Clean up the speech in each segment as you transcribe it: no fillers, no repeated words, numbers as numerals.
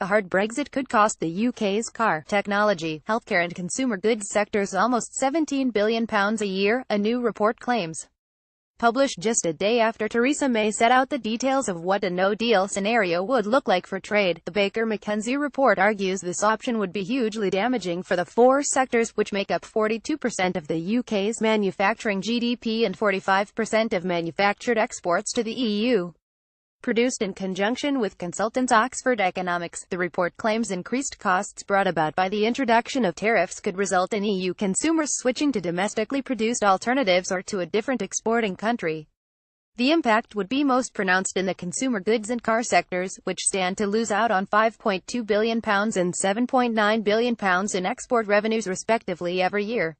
A hard Brexit could cost the UK's car, technology, healthcare and consumer goods sectors almost £17 billion a year, a new report claims. Published just a day after Theresa May set out the details of what a no-deal scenario would look like for trade, the Baker McKenzie report argues this option would be hugely damaging for the four sectors which make up 42% of the UK's manufacturing GDP and 45% of manufactured exports to the EU. Produced in conjunction with consultants Oxford Economics, the report claims increased costs brought about by the introduction of tariffs could result in EU consumers switching to domestically produced alternatives or to a different exporting country. The impact would be most pronounced in the consumer goods and car sectors, which stand to lose out on £5.2 billion and £7.9 billion in export revenues respectively every year.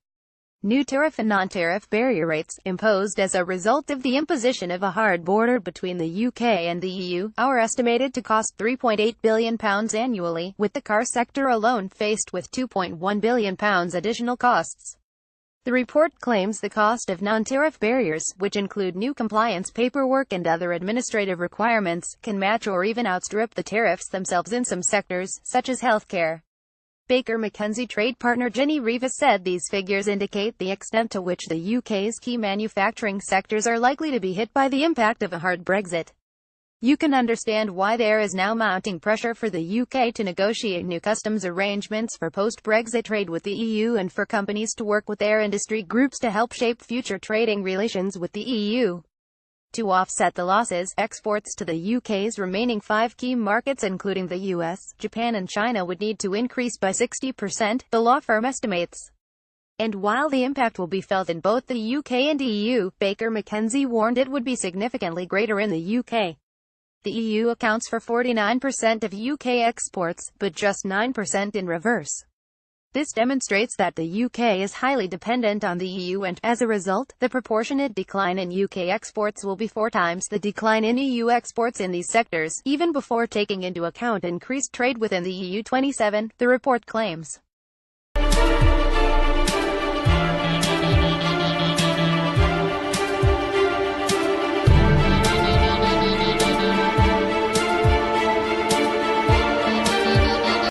New tariff and non-tariff barrier rates, imposed as a result of the imposition of a hard border between the UK and the EU, are estimated to cost £3.8 billion annually, with the car sector alone faced with £2.1 billion additional costs. The report claims the cost of non-tariff barriers, which include new compliance paperwork and other administrative requirements, can match or even outstrip the tariffs themselves in some sectors, such as healthcare. Baker McKenzie trade partner Jenny Rivas said these figures indicate the extent to which the UK's key manufacturing sectors are likely to be hit by the impact of a hard Brexit. You can understand why there is now mounting pressure for the UK to negotiate new customs arrangements for post-Brexit trade with the EU and for companies to work with their industry groups to help shape future trading relations with the EU. To offset the losses, exports to the UK's remaining 5 key markets including the US, Japan and China would need to increase by 60%, the law firm estimates. And while the impact will be felt in both the UK and EU, Baker McKenzie warned it would be significantly greater in the UK. The EU accounts for 49% of UK exports, but just 9% in reverse. This demonstrates that the UK is highly dependent on the EU and, as a result, the proportionate decline in UK exports will be 4 times the decline in EU exports in these sectors, even before taking into account increased trade within the EU 27, the report claims.